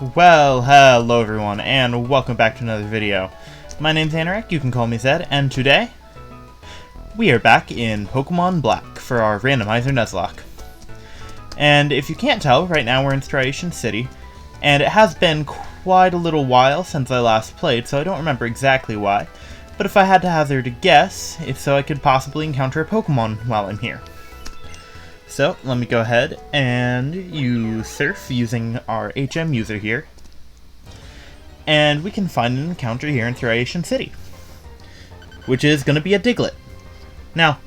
Well, hello everyone, and welcome back to another video. My name's Anorak, you can call me Zed, and today, we are back in Pokemon Black for our Randomizer Nuzlocke. And if you can't tell, right now we're in Striation City, and it has been quite a little while since I last played, so I don't remember exactly why. But if I had to hazard a guess, if so I could possibly encounter a Pokemon while I'm here. So, let me go ahead and use Surf using our HM user here. And we can find an encounter here in Striation City, which is going to be a Diglett. Now,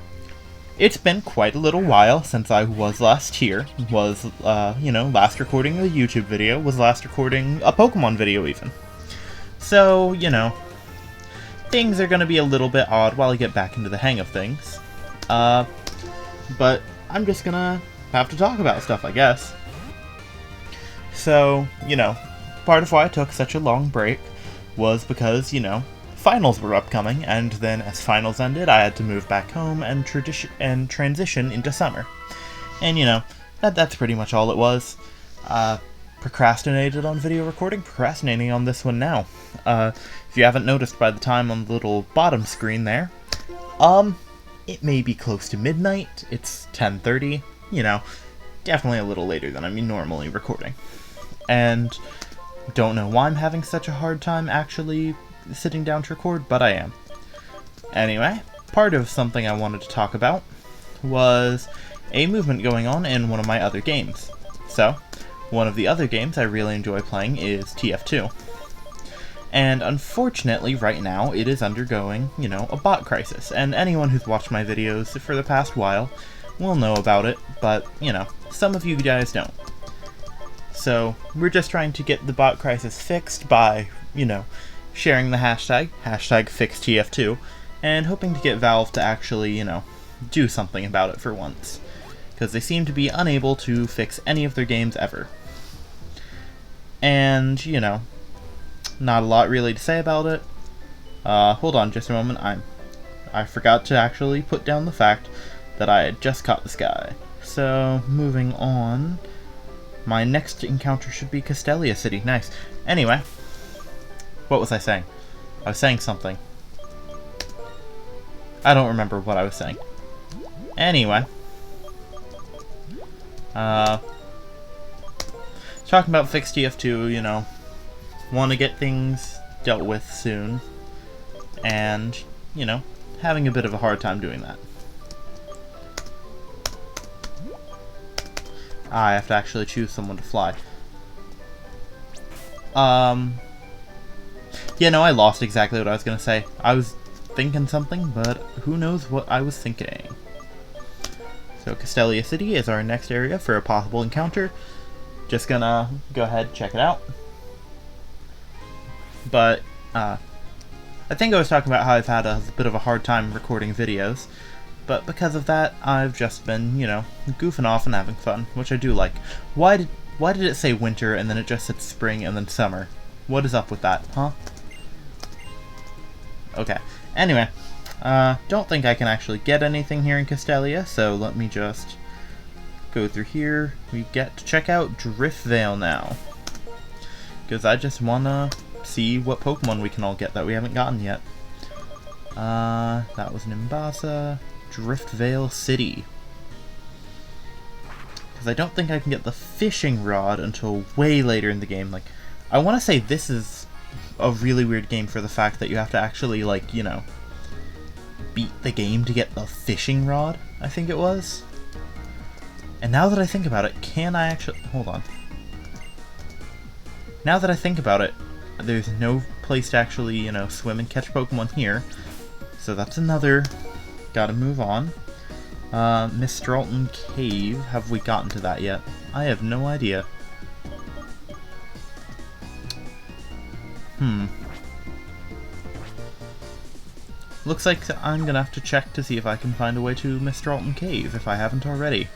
it's been quite a little while since I was last here, last recording a YouTube video, was last recording a Pokemon video even. So, things are going to be a little bit odd while I get back into the hang of things. But I'm just gonna have to talk about stuff, I guess. So, part of why I took such a long break was because, finals were upcoming, and then as finals ended, I had to move back home and transition into summer. And, that's pretty much all it was. Procrastinated on video recording, procrastinating on this one now. If you haven't noticed by the time on the little bottom screen there, it may be close to midnight. It's 10:30, definitely a little later than I'm normally recording. And don't know why I'm having such a hard time actually sitting down to record, but I am. Anyway, part of something I wanted to talk about was a movement going on in one of my other games. So, one of the other games I really enjoy playing is TF2. And unfortunately, right now, it is undergoing, a bot crisis. And anyone who's watched my videos for the past while will know about it, but, some of you guys don't. So, we're just trying to get the bot crisis fixed by, sharing the hashtag #FixTF2, and hoping to get Valve to actually, do something about it for once. Because they seem to be unable to fix any of their games ever. And, not a lot really to say about it. Hold on just a moment. I forgot to actually put down the fact that I had just caught this guy. So, moving on. My next encounter should be Castelia City. Nice. Anyway. What was I saying? I was saying something. I don't remember what I was saying. Anyway. Talking about Fixed TF2, want to get things dealt with soon, and, having a bit of a hard time doing that. I have to actually choose someone to fly. I lost exactly what I was going to say. I was thinking something, but who knows what I was thinking. So Castelia City is our next area for a possible encounter. Just gonna go ahead, check it out. But, I think I was talking about how I've had a bit of a hard time recording videos, but because of that, I've just been, goofing off and having fun, which I do like. Why did it say winter and then it just said spring and then summer? What is up with that, huh? Okay, anyway, don't think I can actually get anything here in Castelia, so let me just go through here. We get to check out Driftvale now, because I just wanna see what Pokemon we can all get that we haven't gotten yet. That was Nimbasa. Driftvale City. Because I don't think I can get the fishing rod until way later in the game. Like, I want to say this is a really weird game for the fact that you have to actually, beat the game to get the fishing rod, I think it was. And now that I think about it, can I actually... Hold on. Now that I think about it, there's no place to actually, swim and catch Pokemon here. So that's another... Gotta move on. Misc Cave. Have we gotten to that yet? I have no idea. Looks like I'm gonna have to check to see if I can find a way to Misc Cave, if I haven't already.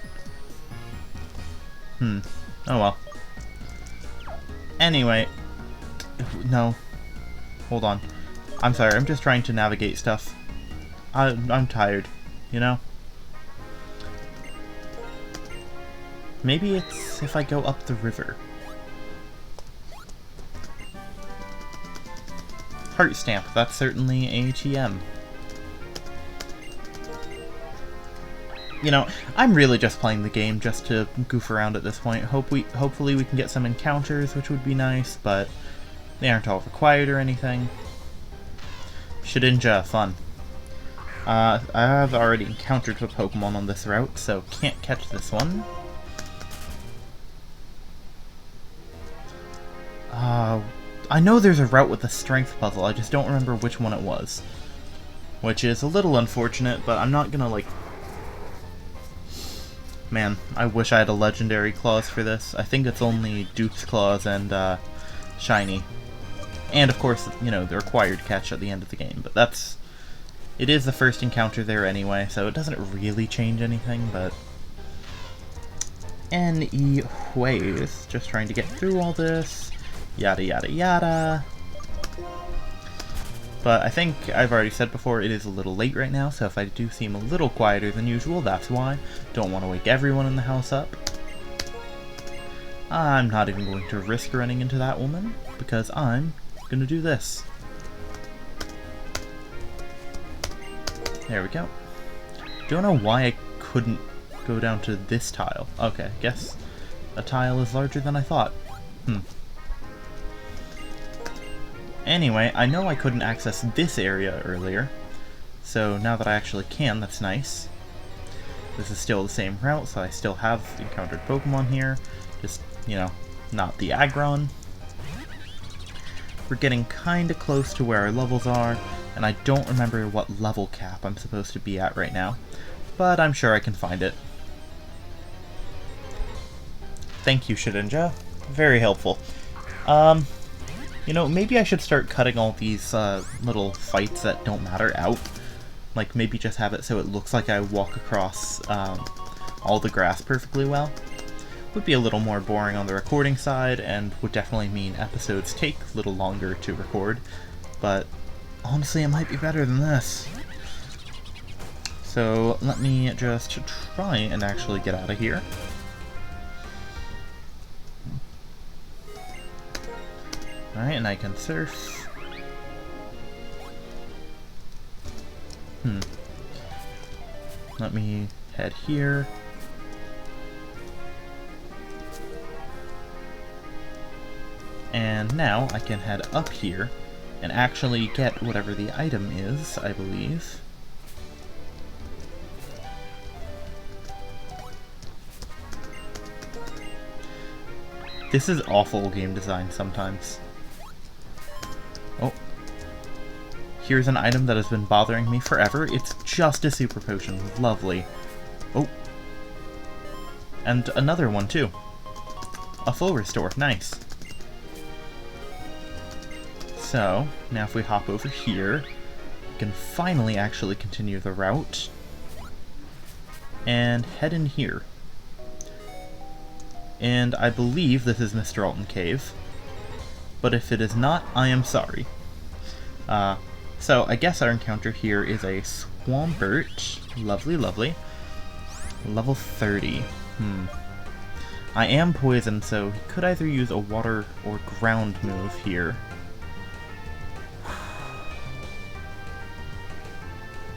Oh well. Anyway. No. Hold on. I'm sorry, I'm just trying to navigate stuff. I'm tired, Maybe it's if I go up the river. heart stamp. That's certainly a TM. You know, I'm really just playing the game just to goof around at this point. Hopefully we can get some encounters, which would be nice, but they aren't all required or anything. Shedinja, fun. I have already encountered a Pokemon on this route, so can't catch this one. I know there's a route with a strength puzzle, I just don't remember which one it was. Which is a little unfortunate, but I'm not gonna, like... Man, I wish I had a legendary clause for this. I think it's only Duke's Claws and, Shiny. And, of course, you know, the required catch at the end of the game, but that's... It is the first encounter there anyway, so it doesn't really change anything, but... Anyways, just trying to get through all this... Yada yada yada. But I think I've already said before, it is a little late right now, so if I do seem a little quieter than usual, that's why. Don't want to wake everyone in the house up. I'm not even going to risk running into that woman, because I'm gonna do this. There we go. Don't know why I couldn't go down to this tile. Okay, guess a tile is larger than I thought. Anyway, I know I couldn't access this area earlier, so now that I actually can, that's nice. This is still the same route, so I still have encountered Pokemon here, just, you know, not the Aggron. We're getting kinda close to where our levels are, and I don't remember what level cap I'm supposed to be at right now, but I'm sure I can find it. Thank you, Shedinja. Very helpful. You know, maybe I should start cutting all these little fights that don't matter out. Like, maybe just have it so it looks like I walk across all the grass perfectly well. Would be a little more boring on the recording side, and would definitely mean episodes take a little longer to record. But honestly, it might be better than this. So let me just try and actually get out of here. Alright, and I can surf. Let me head here. And now I can head up here and actually get whatever the item is, I believe. This is awful game design sometimes. Oh. Here's an item that has been bothering me forever. It's just a super potion. Lovely. Oh. And another one too. A full restore. Nice. So, now if we hop over here, we can finally actually continue the route. And head in here. And I believe this is Mr. Alton Cave. But if it is not, I am sorry. So I guess our encounter here is a Swampert. Lovely, lovely. Level 30. I am poisoned, so he could either use a water or ground move here.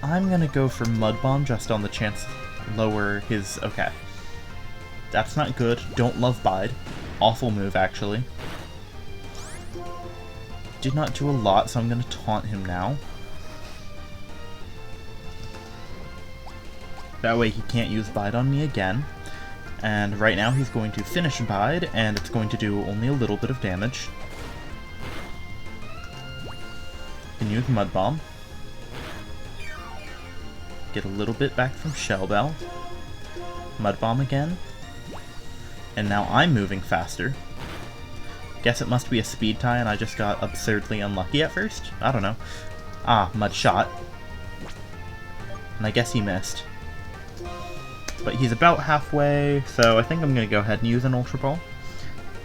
I'm gonna go for Mud Bomb just on the chance to lower his... Okay. That's not good. Don't love Bide. Awful move, actually. Did not do a lot, so I'm gonna taunt him now. That way he can't use Bide on me again. And right now he's going to finish Bide, and it's going to do only a little bit of damage. Can use Mud Bomb. Get a little bit back from Shell Bell. Mud Bomb again. And now I'm moving faster. Guess it must be a speed tie and I just got absurdly unlucky at first? I don't know. Ah, Mud Shot. And I guess he missed. But he's about halfway, so I think I'm going to go ahead and use an Ultra Ball.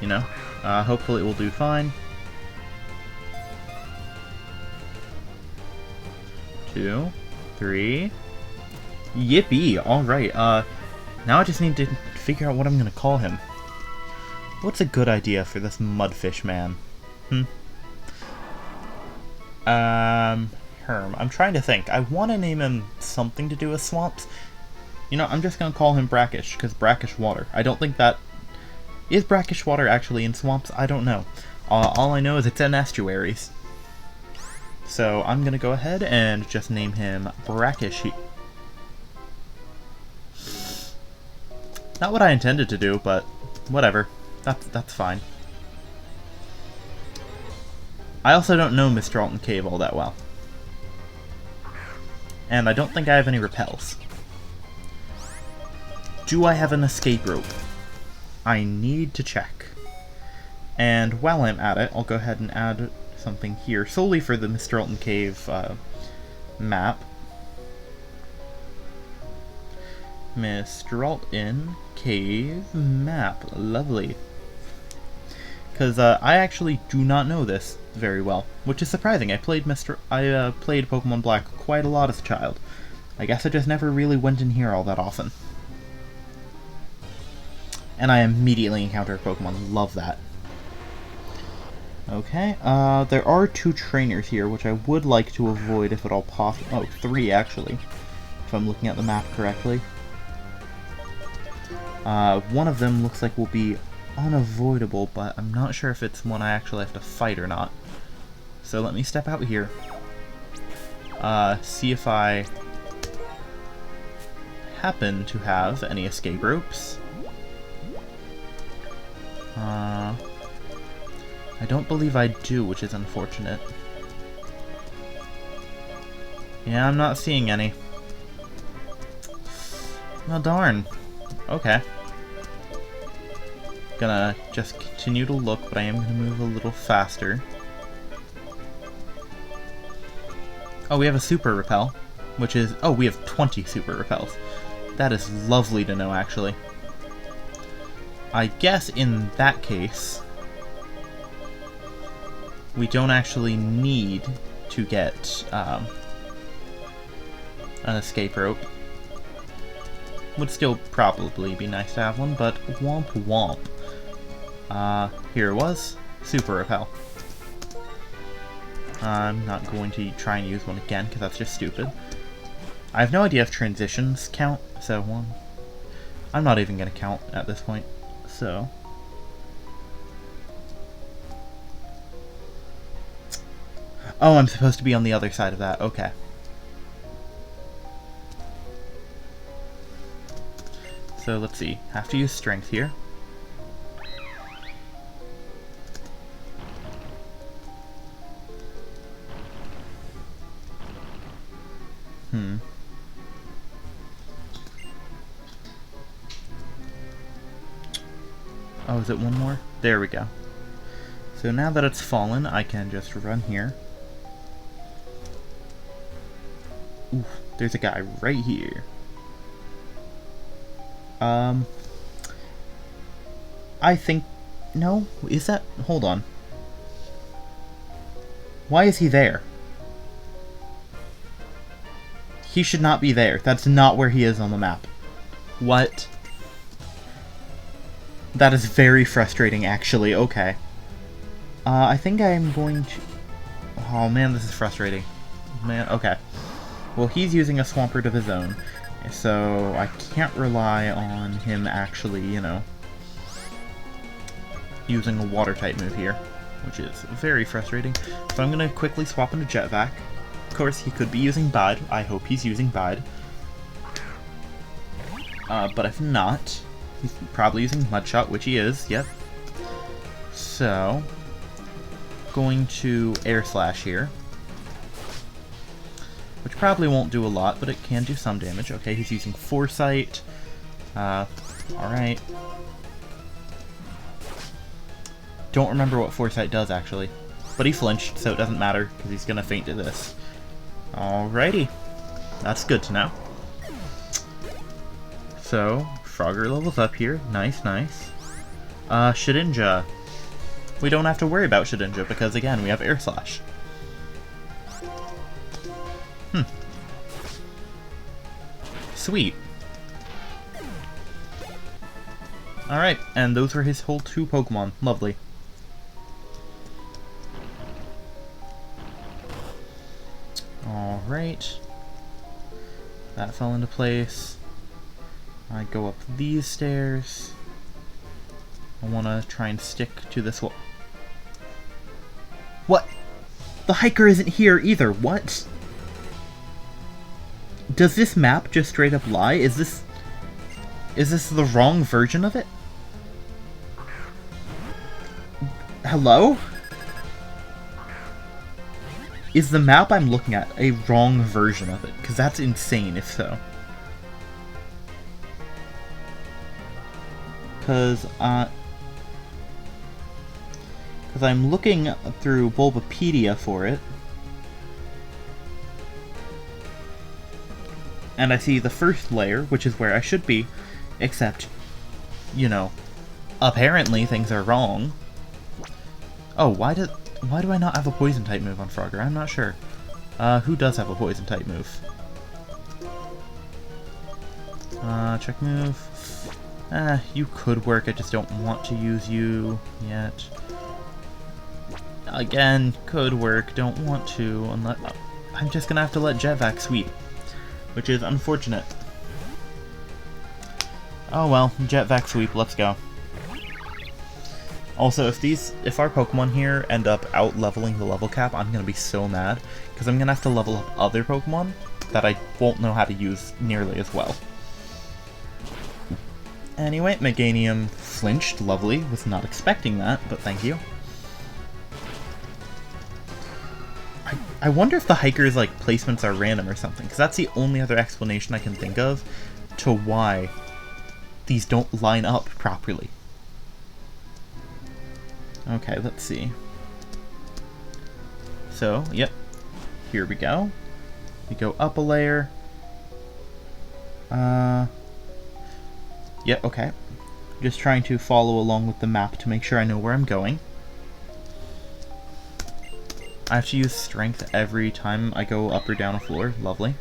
You know, hopefully it will do fine. 2, 3... Yippee! Alright, now I just need to figure out what I'm gonna call him. What's a good idea for this Mudfish man? Herm. I'm trying to think. I want to name him something to do with swamps. You know, I'm just going to call him Brackish, because brackish water. I don't think that... Is brackish water actually in swamps? I don't know. All I know is it's in estuaries. So I'm going to go ahead and just name him Brackish. Not what I intended to do, but whatever. That's fine. I also don't know Mr. Alton Cave all that well. And I don't think I have any repels. Do I have an escape rope? I need to check. And while I'm at it, I'll go ahead and add something here, solely for the Mr. Alton Cave map. Mr. Alton Cave map. Lovely. Because I actually do not know this very well, which is surprising. I played Pokemon Black quite a lot as a child. I guess I just never really went in here all that often. And I immediately encounter Pokemon. Love that. Okay, there are 2 trainers here, which I would like to avoid if at all possible. Oh, 3 actually, if I'm looking at the map correctly. One of them looks like will be unavoidable, but I'm not sure if it's one I actually have to fight or not. So let me step out here. See if I happen to have any escape ropes. I don't believe I do, which is unfortunate. Yeah, I'm not seeing any. Well, darn. Okay. Gonna just continue to look, but I am gonna move a little faster. Oh, we have a super repel, which is... Oh, we have 20 super repels. That is lovely to know, actually. I guess in that case, we don't actually need to get an escape rope. Would still probably be nice to have one, but womp womp. Here it was. Super repel. I'm not going to try and use one again, because that's just stupid. I have no idea if transitions count, so one. I'm not even going to count at this point, so. Oh, I'm supposed to be on the other side of that, okay. So let's see, have to use strength here. Oh, is it one more? There we go. So now that it's fallen, I can just run here. Ooh, there's a guy right here. I think... No? Is that... Hold on. Why is he there? He should not be there. That's not where he is on the map. What? That is very frustrating, actually. Okay. I think I'm going to... Oh, man, this is frustrating. Man, okay. Well, he's using a Swampert of his own, so I can't rely on him actually, you know, using a Water-type move here, which is very frustrating. So I'm going to quickly swap into Jetvac. Of course, he could be using Bide. I hope he's using Bide. But if not, he's probably using Mudshot, which he is, yep. So, going to Air Slash here. Which probably won't do a lot, but it can do some damage. Okay, he's using Foresight. Alright. Don't remember what Foresight does, actually. But he flinched, so it doesn't matter, because he's gonna faint to this. Alrighty. That's good to know. So, Frogger levels up here. Nice, nice. Shedinja. We don't have to worry about Shedinja, because again, we have Air Slash. Sweet. Alright, and those were his whole 2 Pokemon. Lovely. Alright. That fell into place. I go up these stairs. I want to try and stick to this wall. What? The hiker isn't here either. What? Does this map just straight up lie? Is this the wrong version of it? Hello? Is the map I'm looking at a wrong version of it? Because that's insane if so. Because I'm looking through Bulbapedia for it. And I see the first layer, which is where I should be, except, you know, apparently things are wrong. Oh, why do I not have a poison type move on Frogger? I'm not sure. Who does have a poison type move? Check move. You could work, I just don't want to use you yet. Again, could work, don't want to, unless I'm just gonna have to let Jetvac sweep, which is unfortunate. Oh well, Jetvac sweep, let's go. Also, if our Pokemon here end up out-leveling the level cap, I'm gonna be so mad, because I'm gonna have to level up other Pokemon that I won't know how to use nearly as well. Anyway, Meganium flinched, lovely, was not expecting that, but thank you. I wonder if the hiker's like placements are random or something, because that's the only other explanation I can think of to why these don't line up properly. Okay, let's see. So, yep, here we go. We go up a layer. Yeah, okay. Just trying to follow along with the map to make sure I know where I'm going. I have to use strength every time I go up or down a floor. Lovely.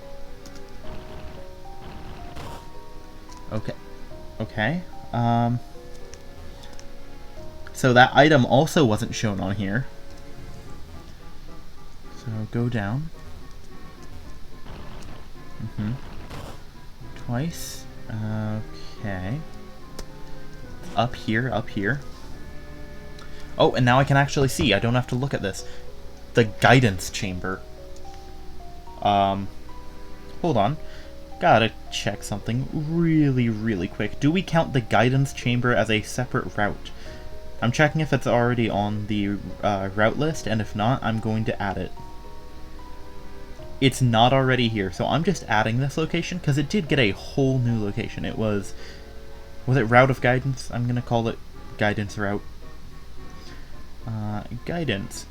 Okay. Okay. So that item also wasn't shown on here. So go down. Twice. Okay. Up here, up here. Oh, and now I can actually see. I don't have to look at this. The guidance chamber. Hold on. Gotta check something really, really quick. Do we count the guidance chamber as a separate route? I'm checking if it's already on the route list, and if not, I'm going to add it. It's not already here, so I'm just adding this location, because it did get a whole new location. It was it Route of Guidance? I'm gonna call it Guidance Route. Guidance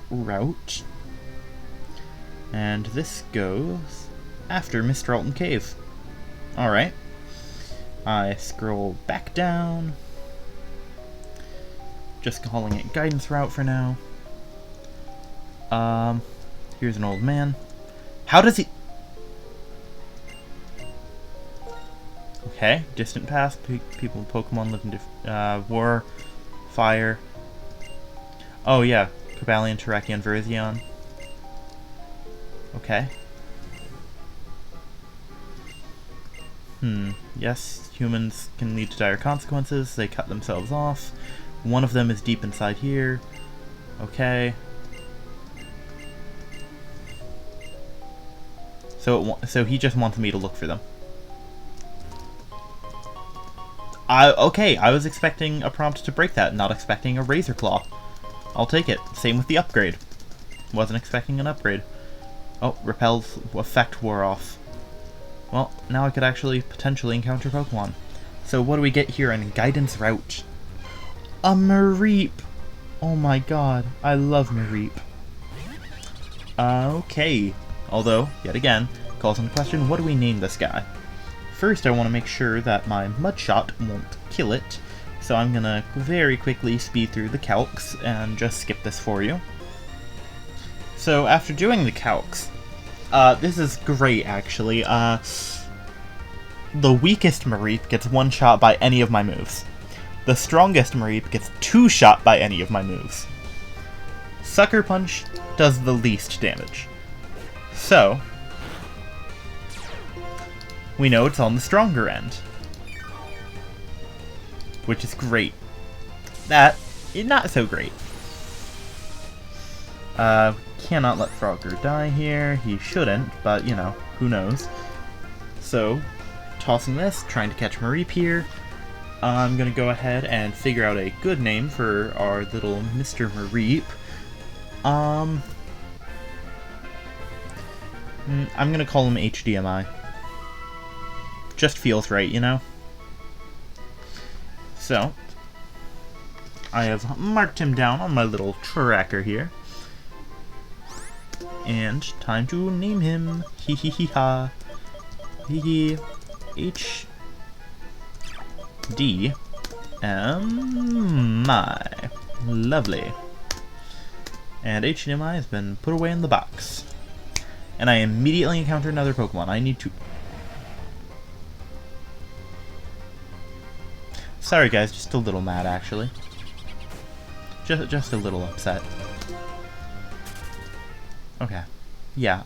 Route. And this goes after Mr. Alton Cave. Alright. I scroll back down. Just calling it Guidance Route for now. Here's an old man. How does he... Okay, distant past, people with Pokemon live in war, fire. Oh yeah, Cobalion, Terrakion, Virizion. Okay. Yes, humans can lead to dire consequences. They cut themselves off. One of them is deep inside here. Okay. So he just wants me to look for them. Okay, I was expecting a prompt to break that, not expecting a Razor Claw. I'll take it. Same with the upgrade. Wasn't expecting an upgrade. Oh, Repel's effect wore off. Well, now I could actually potentially encounter Pokemon. So what do we get here in Guidance Route? A Mareep! Oh my god, I love Mareep. Okay. Although, yet again, calls into question, what do we name this guy? First, I want to make sure that my Mudshot won't kill it, so I'm gonna very quickly speed through the calcs and just skip this for you. So, after doing the calcs, this is great, actually. The weakest Mareep gets one shot by any of my moves. The strongest Mareep gets 2 shot by any of my moves. Sucker Punch does the least damage. So, we know it's on the stronger end. Which is great. That is not so great. Cannot let Frogger die here. He shouldn't, but, you know, who knows. So, tossing this, trying to catch Mareep here. I'm gonna go ahead and figure out a good name for our little Mr. Mareep. I'm gonna call him HDMI. Just feels right, you know? So, I have marked him down on my little tracker here. And time to name him. Hee hee hee ha. Hee hee. HDMI. Lovely. And HDMI has been put away in the box. And I immediately encounter another Pokemon. I need to... Sorry guys, just a little mad actually. Just a little upset. Okay. Yeah,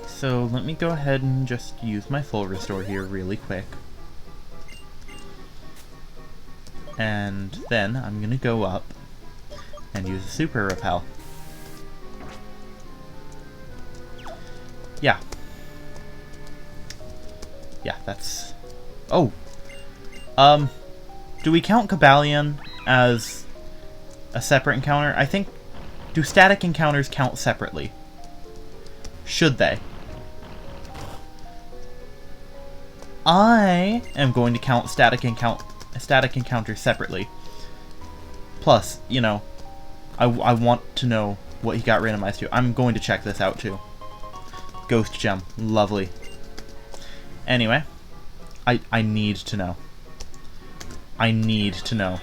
so let me go ahead and just use my full restore here really quick. And then I'm gonna go up and use a super repel. Yeah. Yeah, that's... Oh! Do we count Cobalion as a separate encounter? I think... Do static encounters count separately? Should they? I am going to count static encounters separately. Plus, you know, I want to know what he got randomized to. I'm going to check this out too. Ghost Gem. Lovely. Anyway, I need to know. I need to know.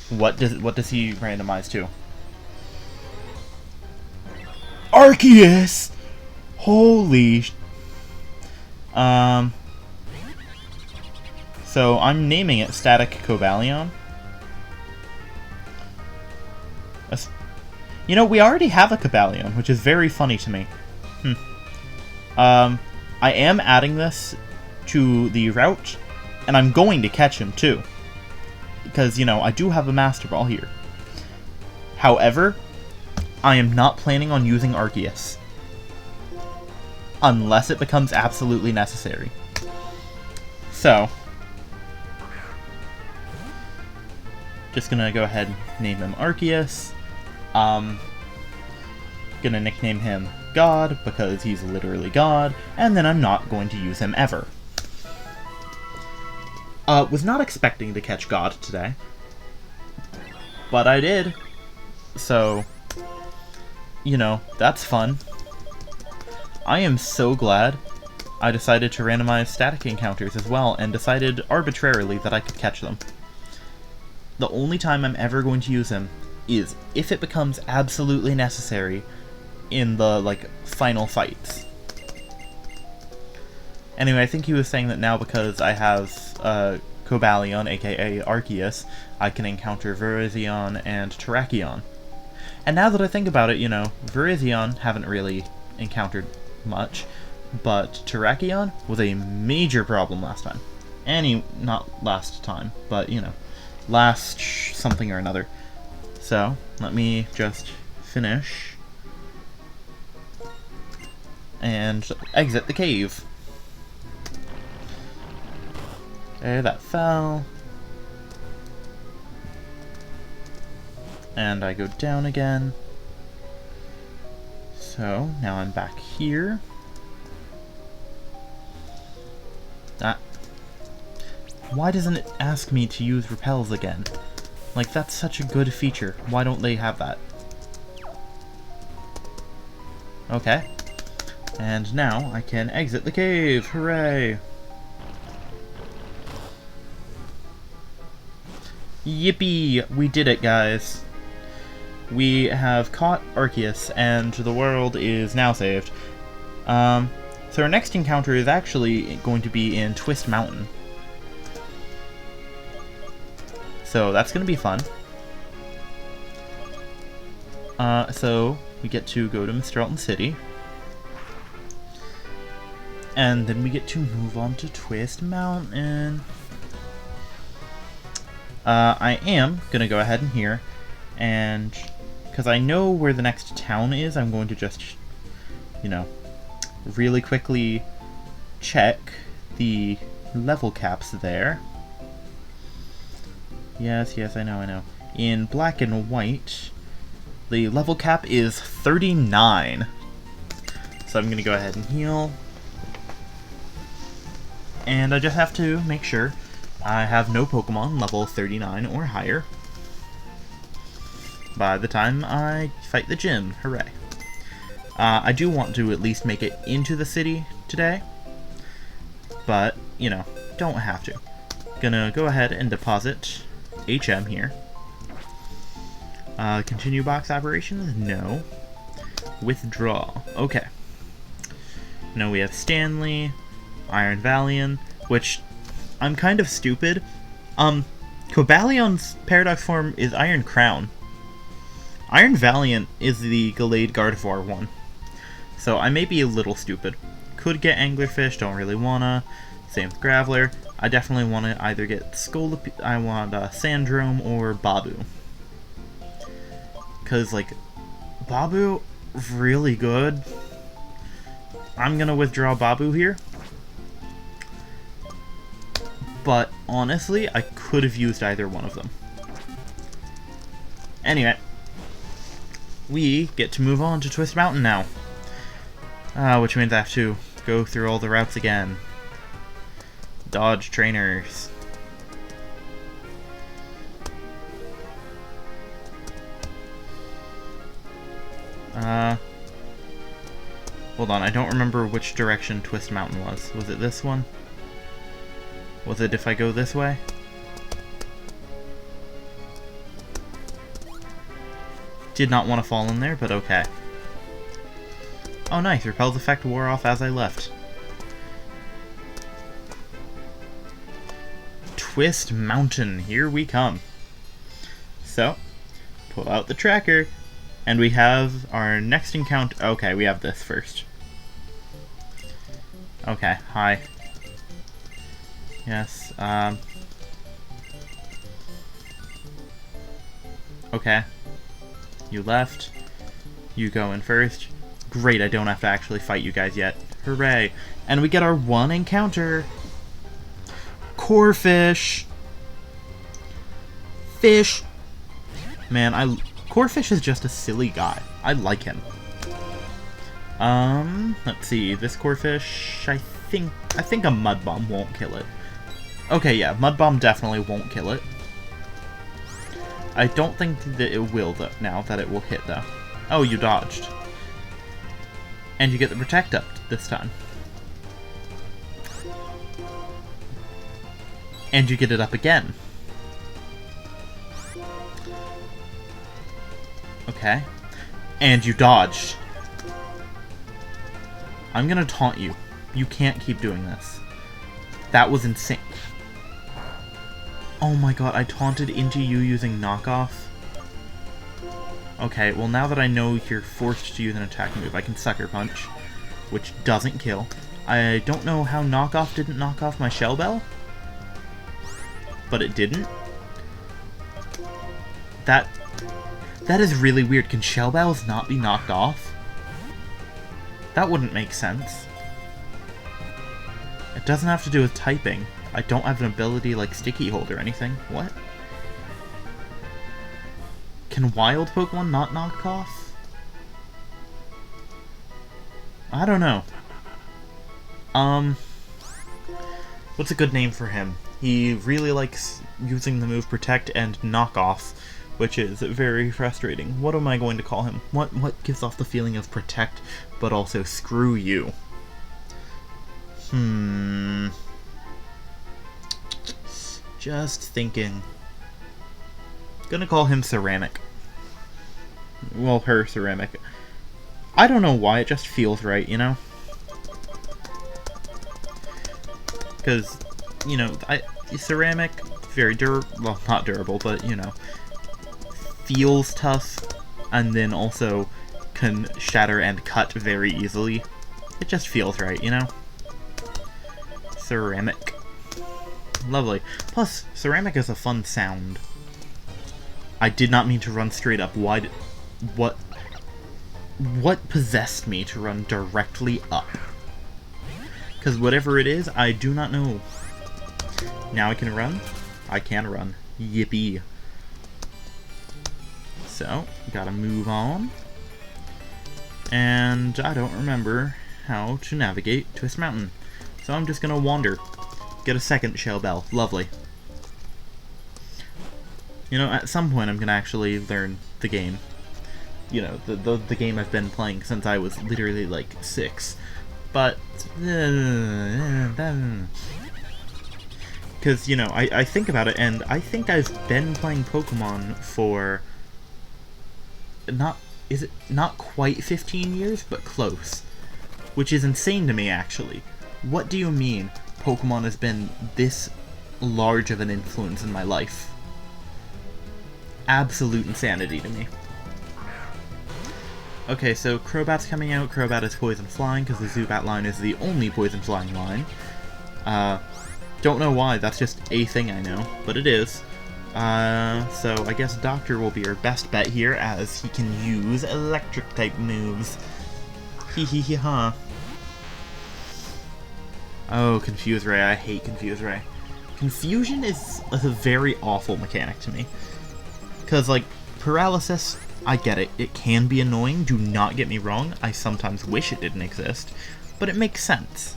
What does he randomize to? Arceus! Holy so I'm naming it Static Cobalion. You know, we already have a Cobalion, which is very funny to me. I am adding this to the route, and I'm going to catch him too. Because, you know, I do have a Master Ball here. However, I am not planning on using Arceus. Unless it becomes absolutely necessary. So, just gonna go ahead and name him Arceus. Gonna nickname him God, because he's literally God, and then I'm not going to use him ever. Was not expecting to catch God today, but I did, so, you know, that's fun. I am so glad I decided to randomize static encounters as well, and decided arbitrarily that I could catch them. The only time I'm ever going to use him is if it becomes absolutely necessary in the, like, final fights. Anyway, I think he was saying that now because I have Cobalion, aka Arceus, I can encounter Virizion and Terrakion. And now that I think about it, you know, Virizion haven't really encountered much, but Terrakion was a major problem last time. Not last time, but, you know, last something or another. So, let me just finish and exit the cave. There, that fell. And I go down again. So, now I'm back here. Why doesn't it ask me to use repels again? Like, that's such a good feature. Why don't they have that? Okay. And now I can exit the cave. Hooray! Yippee! We did it, guys. We have caught Arceus, and the world is now saved. So our next encounter is actually going to be in Twist Mountain. So that's going to be fun. So we get to go to Misc City. And then we get to move on to Twist Mountain. I am going to go ahead in here, and because I know where the next town is, I'm going to just, you know, really quickly check the level caps there. Yes, I know. In black and white, the level cap is 39. So I'm going to go ahead and heal. And I just have to make sure I have no Pokemon level 39 or higher by the time I fight the gym. Hooray. I do want to at least make it into the city today, but, you know, don't have to. Gonna go ahead and deposit HM here. Continue box operations? No. Withdraw. Okay. Now we have Stanley, Iron Valiant, which I'm kind of stupid. Cobalion's Paradox form is Iron Crown. Iron Valiant is the Gallade Gardevoir one. So I may be a little stupid. Could get Anglerfish, don't really wanna. Same with Graveler. I definitely want to either get I want Sandrome or Babu. Because, like, Babu, really good. I'm gonna withdraw Babu here. But, honestly, I could have used either one of them. Anyway, we get to move on to Twist Mountain now. Which means I have to go through all the routes again. Dodge trainers. Hold on, I don't remember which direction Twist Mountain was. Was it this one? Was it if I go this way? Did not want to fall in there, but okay. Oh nice, Repel's effect wore off as I left. Twist Mountain, here we come. So, pull out the tracker, and we have our next encounter. Okay, we have this first. Okay, hi. Yes, okay. You left. You go in first. Great, I don't have to actually fight you guys yet. Hooray. And we get our one encounter. Corphish. Fish. Man, Corphish is just a silly guy. I like him. Let's see. This Corphish, I think a Mud Bomb won't kill it. Okay, yeah, Mud Bomb definitely won't kill it. I don't think that it will, though, now that it will hit, though. Oh, you dodged. And you get the Protect up this time. And you get it up again. Okay. And you dodged. I'm gonna taunt you. You can't keep doing this. That was insane. Oh my god, I taunted into you using knockoff. Okay, well now that I know you're forced to use an attack move, I can Sucker Punch, which doesn't kill. I don't know how knockoff didn't knock off my Shell Bell, but it didn't. That is really weird. Can Shell Bells not be knocked off? That wouldn't make sense. It doesn't have to do with typing. I don't have an ability like Sticky Hold or anything. What? Can wild Pokemon not knock off? I don't know. What's a good name for him? He really likes using the move Protect and Knock Off, which is very frustrating. What am I going to call him? What gives off the feeling of Protect, but also screw you? Just thinking. Gonna call him Ceramic. Well, her Ceramic. I don't know why, it just feels right, you know? Because, you know, Ceramic, very well, not durable, but, you know, feels tough, and then also can shatter and cut very easily. It just feels right, you know? Ceramic. Lovely. Plus, ceramic is a fun sound. I did not mean to run straight up. Why did... What possessed me to run directly up? Because whatever it is, I do not know. Now I can run? I can run. Yippee. So, gotta move on. And I don't remember how to navigate Twist Mountain. So I'm just gonna wander. Get a second shell bell. Lovely. You know, at some point I'm gonna actually learn the game. You know, the game I've been playing since I was literally like 6. But because, you know, I think about it, and I think I've been playing Pokemon for is it not quite 15 years, but close. Which is insane to me, actually. What do you mean Pokemon has been this large of an influence in my life? Absolute insanity to me. Okay, so Crobat's coming out. Crobat is poison flying, because the Zubat line is the only poison flying line. Don't know why, that's just a thing I know, but it is. So I guess Doctor will be our best bet here, as he can use electric-type moves. Hee-hee-hee-ha. Oh, Confuse Ray. I hate Confuse Ray. Confusion is a very awful mechanic to me. Because, like, Paralysis, I get it. It can be annoying, do not get me wrong. I sometimes wish it didn't exist. But it makes sense.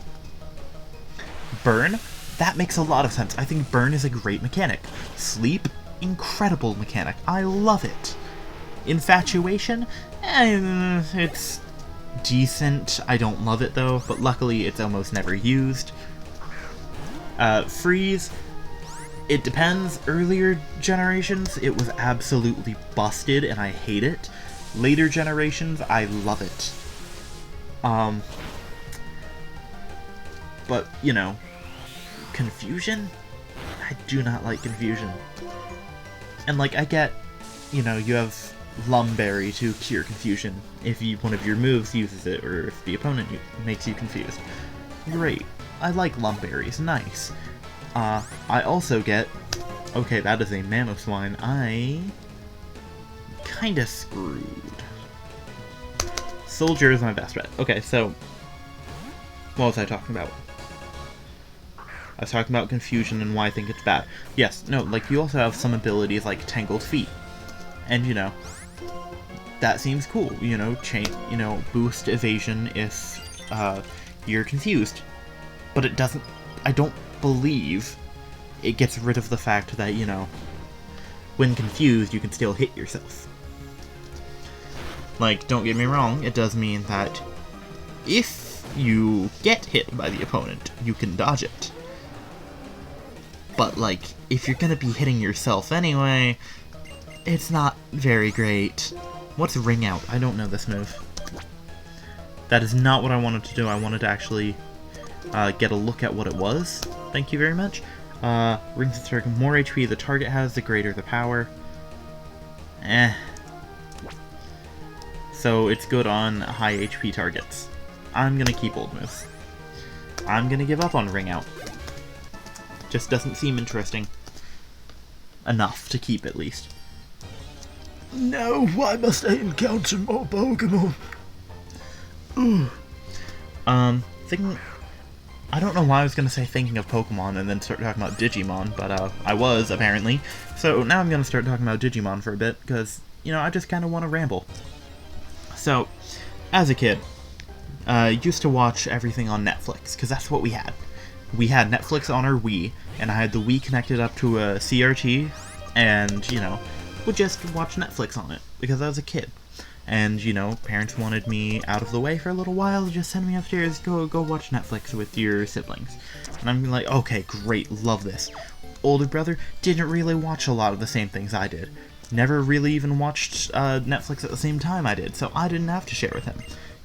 Burn? That makes a lot of sense. I think Burn is a great mechanic. Sleep? Incredible mechanic. I love it. Infatuation? It's decent. I don't love it though, but luckily it's almost never used. Freeze? It depends. Earlier generations, it was absolutely busted and I hate it. Later generations, I love it. But, you know, Confusion? I do not like Confusion. And, like, I get, you know, you have Lumberry to cure Confusion if one of your moves uses it, or if the opponent makes you confused. Great. I like Lumberries. Nice. I also get... Okay, that is a Mamoswine. I... kinda screwed. Soldier is my best bet. Okay, so... What was I talking about? I was talking about Confusion and why I think it's bad. Yes, no, like, you also have some abilities like Tangled Feet. And, you know, that seems cool. You know, boost evasion if, you're confused. But it doesn't... I don't believe it gets rid of the fact that, you know, when confused, you can still hit yourself. Like, don't get me wrong, it does mean that if you get hit by the opponent, you can dodge it. But, like, if you're gonna be hitting yourself anyway, it's not very great. What's Ring Out? I don't know this move. That is not what I wanted to do. I wanted to actually get a look at what it was. Thank you very much. Rings the target. More HP the target has, the greater the power. So it's good on high HP targets. I'm gonna keep old moves. I'm gonna give up on Ring Out. Just doesn't seem interesting enough to keep, at least. No, why must I encounter more Pokemon? I don't know why I was gonna say thinking of Pokemon and then start talking about Digimon, but I was, apparently. So now I'm gonna start talking about Digimon for a bit, because, you know, I just kinda wanna ramble. So, as a kid, I used to watch everything on Netflix, because that's what we had. We had Netflix on our Wii, and I had the Wii connected up to a CRT, and, you know, would just watch Netflix on it, because I was a kid. And, you know, parents wanted me out of the way for a little while, just send me upstairs, go watch Netflix with your siblings. And I'm like, okay, great, love this. Older brother didn't really watch a lot of the same things I did. Never really even watched Netflix at the same time I did, so I didn't have to share with him.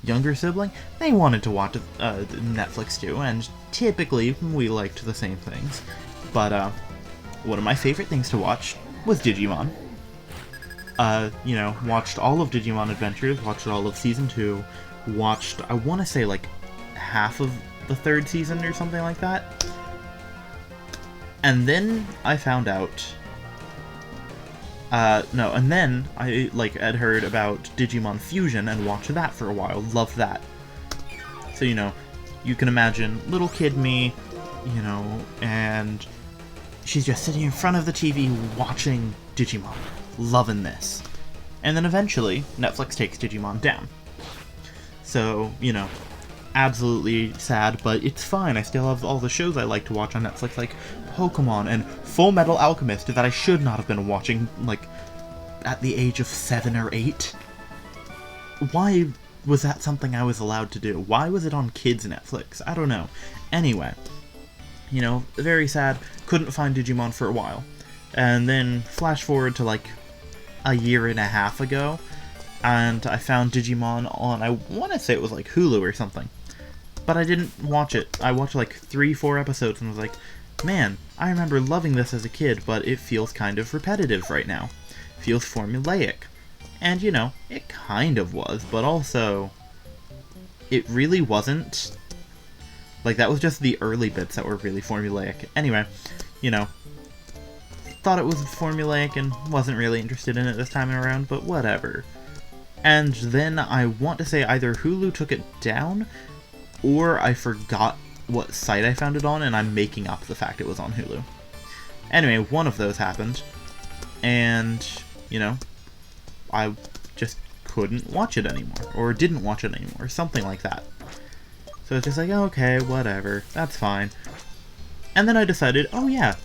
Younger sibling, they wanted to watch Netflix too, and typically we liked the same things. But one of my favorite things to watch was Digimon. You know, watched all of Digimon Adventures, watched all of Season 2, watched, I want to say, like, half of the 3rd season or something like that. And then I found out... no, and then I, like, had heard about Digimon Fusion and watched that for a while. Loved that. So, you know, you can imagine little kid me, you know, and she's just sitting in front of the TV watching Digimon. Loving this. And then eventually, Netflix takes Digimon down. So, you know, absolutely sad, but it's fine. I still have all the shows I like to watch on Netflix, like Pokemon and Full Metal Alchemist, that I should not have been watching, like, at the age of 7 or 8. Why was that something I was allowed to do? Why was it on kids' Netflix? I don't know. Anyway, you know, very sad. Couldn't find Digimon for a while. And then flash forward to, like, a year and a half ago, and I found Digimon on, I want to say it was like Hulu or something, but I didn't watch it. I watched like 3-4 episodes and was like, man, I remember loving this as a kid, but it feels kind of repetitive right now. Feels formulaic. And, you know, it kind of was, but also, it really wasn't. Like, that was just the early bits that were really formulaic. Anyway, you know, thought it was formulaic and wasn't really interested in it this time around, but whatever. And then I want to say either Hulu took it down, or I forgot what site I found it on, and I'm making up the fact it was on Hulu. Anyway, one of those happened, and, you know, I just couldn't watch it anymore, or didn't watch it anymore, or something like that. So it's just like, okay, whatever, that's fine. And then I decided, oh yeah,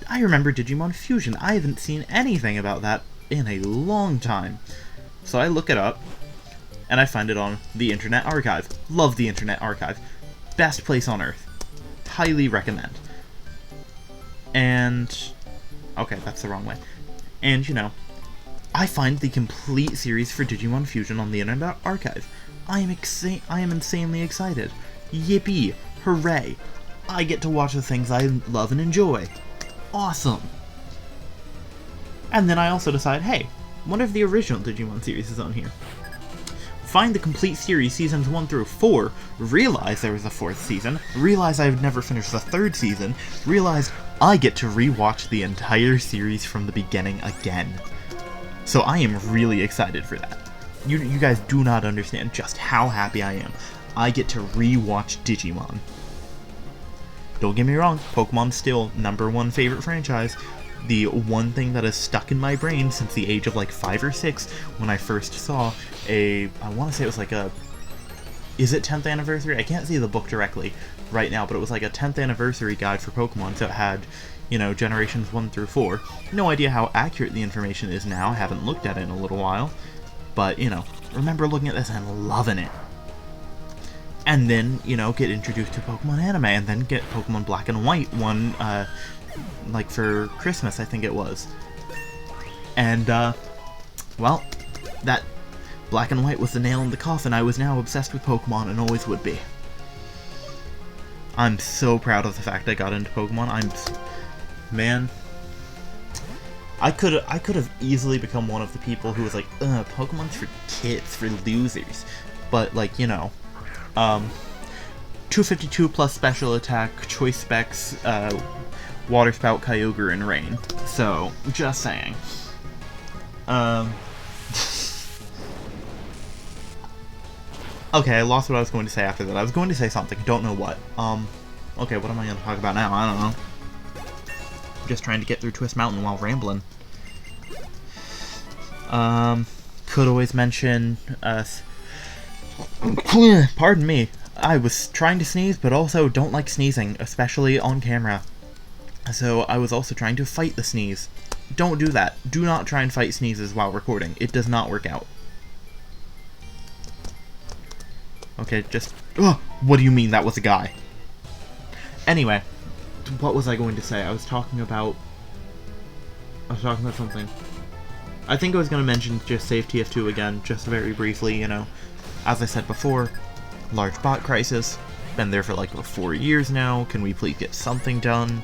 I remember Digimon Fusion. I haven't seen anything about that in a long time. So I look it up, and I find it on the Internet Archive. Love the Internet Archive. Best place on Earth. Highly recommend. And... okay, that's the wrong way. And, you know, I find the complete series for Digimon Fusion on the Internet Archive. I am insanely excited. Yippee! Hooray! I get to watch the things I love and enjoy. Awesome! And then I also decide, hey, one of the original Digimon series is on here. Find the complete series, seasons 1 through 4, realize there was a 4th season, realize I've never finished the 3rd season, realize I get to rewatch the entire series from the beginning again. So I am really excited for that. You guys do not understand just how happy I am. I get to rewatch Digimon. Don't get me wrong, Pokemon's still #1 favorite franchise. The one thing that has stuck in my brain since the age of like 5 or 6 when I first saw I want to say it was like is it 10th anniversary? I can't see the book directly right now, but it was like a 10th anniversary guide for Pokemon, so it had, you know, generations 1 through 4. No idea how accurate the information is now, I haven't looked at it in a little while, but, you know, remember looking at this and loving it. And then, you know, get introduced to Pokemon anime, and then get Pokemon Black and White one, like for Christmas, I think it was. And, well, that Black and White was the nail in the coffin. I was now obsessed with Pokemon and always would be. I'm so proud of the fact I got into Pokemon. Man, I could have easily become one of the people who was like, ugh, Pokemon's for kids, for losers. But, like, you know, 252 plus special attack, choice specs, Water Spout, Kyogre, and Rain. So, just saying. Okay, I lost what I was going to say after that. I was going to say something, don't know what. Okay, what am I going to talk about now? I don't know. Just trying to get through Twist Mountain while rambling. Could always mention, pardon me. I was trying to sneeze, but also don't like sneezing, especially on camera. So I was also trying to fight the sneeze. Don't do that. Do not try and fight sneezes while recording. It does not work out. Okay, just... ugh, what do you mean that was a guy? Anyway, what was I going to say? I was talking about something. I think I was going to mention just save TF2 again, just very briefly, you know. As I said before, large bot crisis. Been there for like 4 years now. Can we please get something done?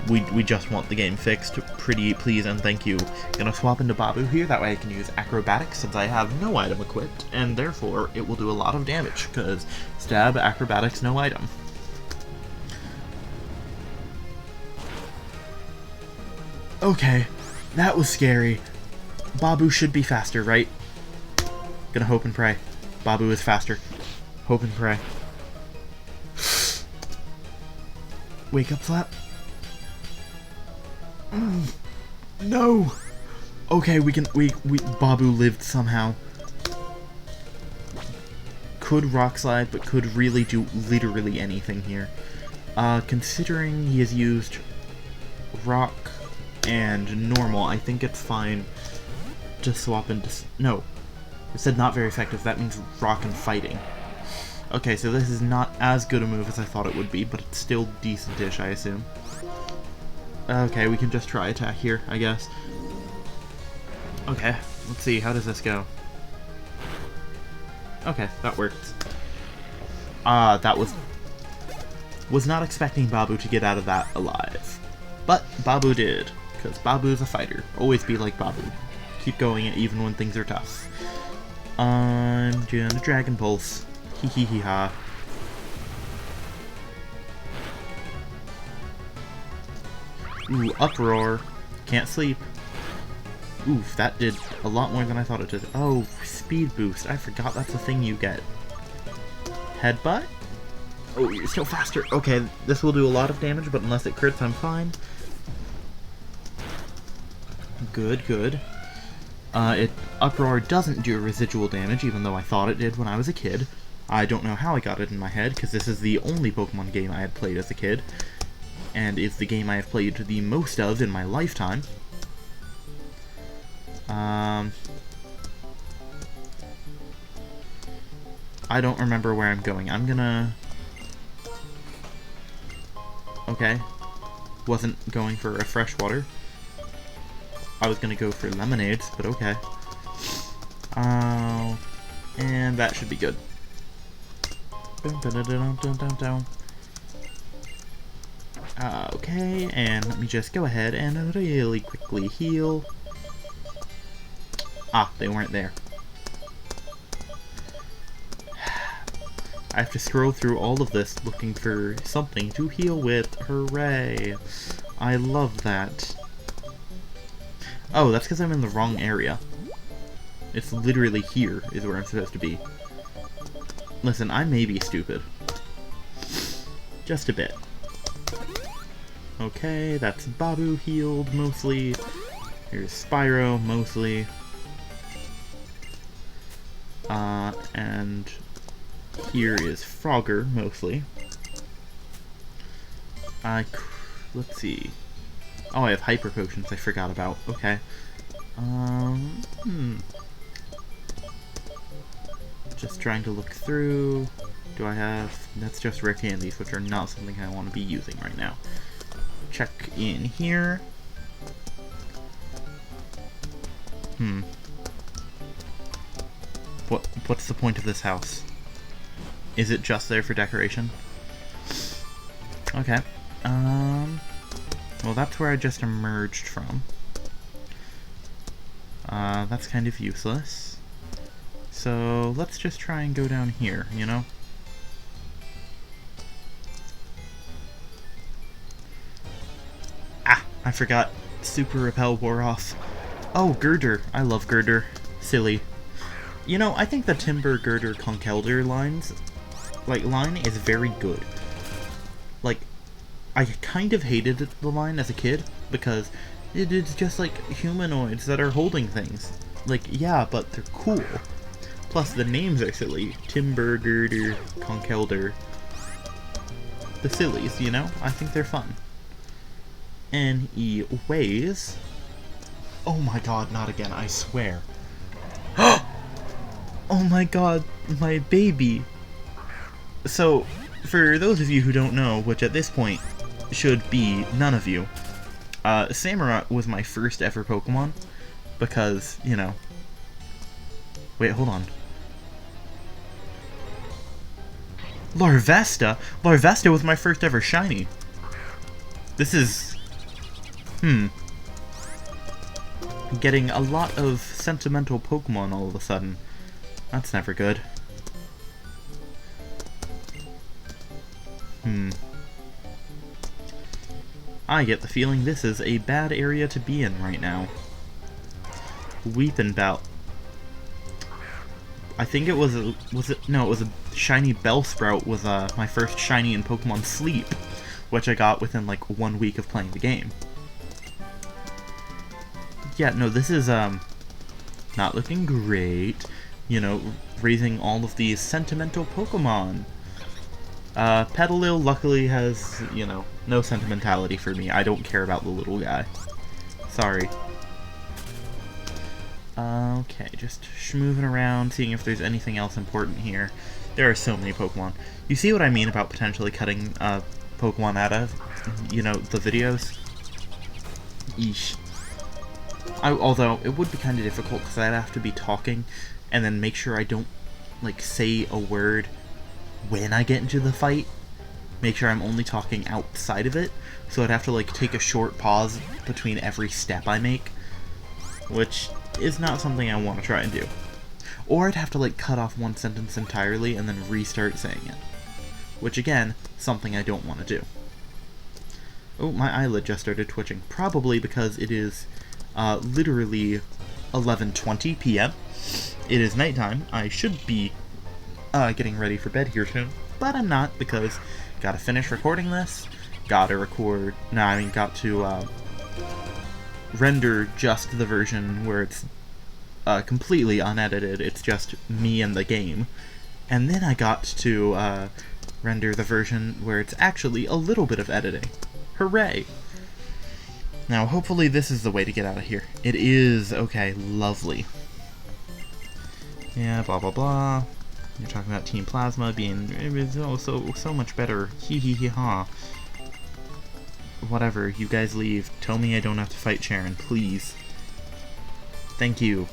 we just want the game fixed. Pretty please and thank you. Gonna swap into Babu here, that way I can use Acrobatics since I have no item equipped, and therefore it will do a lot of damage, because stab, Acrobatics, no item. Okay, that was scary. Babu should be faster, right? Gonna hope and pray. Babu is faster. Hope and pray. Wake up, Flap. No! Okay, Babu lived somehow. Could Rock Slide, but could really do literally anything here. Considering he has used Rock and Normal, I think it's fine to swap into... No. It said not very effective. That means Rock and Fighting. Okay, so this is not as good a move as I thought it would be, but it's still decent-ish, I assume. Okay, we can just try attack here, I guess. Okay, let's see, how does this go? Okay, that worked. That was not expecting Babu to get out of that alive. But Babu did, because Babu's a fighter. Always be like Babu. Keep going even when things are tough. I'm doing the Dragon Pulse. Hee hee hee ha. Ooh, Uproar. Can't sleep. Oof, that did a lot more than I thought it did. Oh, Speed Boost. I forgot that's the thing you get. Headbutt? Oh, you're still faster. Okay, this will do a lot of damage, but unless it crits, I'm fine. Good, good. Uproar doesn't do residual damage, even though I thought it did when I was a kid. I don't know how I got it in my head, because this is the only Pokemon game I had played as a kid, and is the game I have played the most of in my lifetime. I don't remember where I'm going. I'm gonna... Okay. Wasn't going for a freshwater. I was gonna go for lemonades, but okay. And that should be good. Okay, and let me just go ahead and really quickly heal. Ah, they weren't there. I have to scroll through all of this looking for something to heal with. Hooray! I love that. Oh, that's because I'm in the wrong area. It's literally here is where I'm supposed to be. Listen, I may be stupid. Just a bit. Okay, that's Babu healed, mostly. Here's Spyro, mostly. And here is Frogger, mostly. Let's see. Oh, I have Hyper Potions I forgot about. Okay. Just trying to look through. Do I have... That's just rare candies, which are not something I want to be using right now. Check in here. What's the point of this house? Is it just there for decoration? Okay. Well, that's where I just emerged from. That's kind of useless. So, let's just try and go down here, you know? Ah! I forgot. Super Repel wore off. Oh, Girder. I love Girder. Silly. You know, I think the Timber, Girder, Conkeldurr line is very good. Like, I kind of hated the line as a kid, because it is just like humanoids that are holding things. Like, yeah, but they're cool. Plus, the names are silly. Timber, Girder, Conkeldurr. The sillies, you know? I think they're fun. Anyways... Oh my god, not again, I swear. Oh my god, my baby. So, for those of you who don't know, which at this point should be none of you, Samurott was my first ever Pokemon, because, you know... Wait, hold on. Larvesta? Larvesta was my first ever shiny. This is I'm getting a lot of sentimental Pokemon all of a sudden. That's never good. I get the feeling this is a bad area to be in right now. Weepin' Bell. I think it was a... No, it was a shiny Bellsprout was my first shiny in Pokemon Sleep, which I got within like 1 week of playing the game. Yeah, no, this is not looking great. You know, raising all of these sentimental Pokemon. Petalil luckily has, you know, no sentimentality for me. I don't care about the little guy. Sorry. Okay, just schmooving around, seeing if there's anything else important here. There are so many Pokemon. You see what I mean about potentially cutting Pokemon out of, you know, the videos? Eesh. Although, it would be kind of difficult because I'd have to be talking and then make sure I don't, like, say a word when I get into the fight. Make sure I'm only talking outside of it. So I'd have to, like, take a short pause between every step I make, which is not something I want to try and do. Or I'd have to, like, cut off one sentence entirely and then restart saying it. Which, again, something I don't want to do. Oh, my eyelid just started twitching. Probably because it is literally 11:20 p.m. It is nighttime. I should be getting ready for bed here soon, but I'm not because gotta finish recording this, got to render just the version where it's completely unedited, it's just me and the game, and then I got to render the version where it's actually a little bit of editing. Hooray! Now, hopefully this is the way to get out of here. It is. Okay, lovely. Yeah, blah blah blah. You're talking about Team Plasma being so much better. Hee hee hee ha. Whatever, you guys leave. Tell me I don't have to fight Sharon, please. Thank you.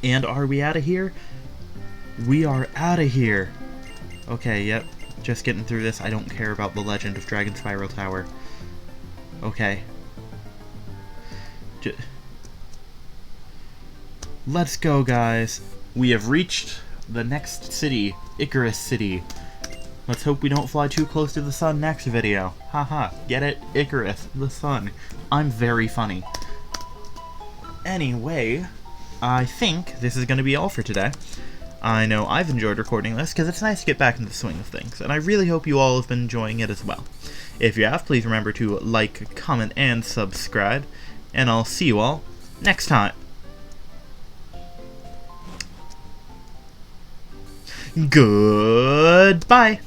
And are we out of here? We are out of here. Okay, yep. Just getting through this. I don't care about the Legend of Dragon Spiral Tower. Okay. Let's go, guys. We have reached the next city, Icirrus City. Let's hope we don't fly too close to the sun next video. Haha, get it? Icirrus, the sun. I'm very funny. Anyway, I think this is going to be all for today. I know I've enjoyed recording this because it's nice to get back into the swing of things, and I really hope you all have been enjoying it as well. If you have, please remember to like, comment, and subscribe, and I'll see you all next time. Goodbye!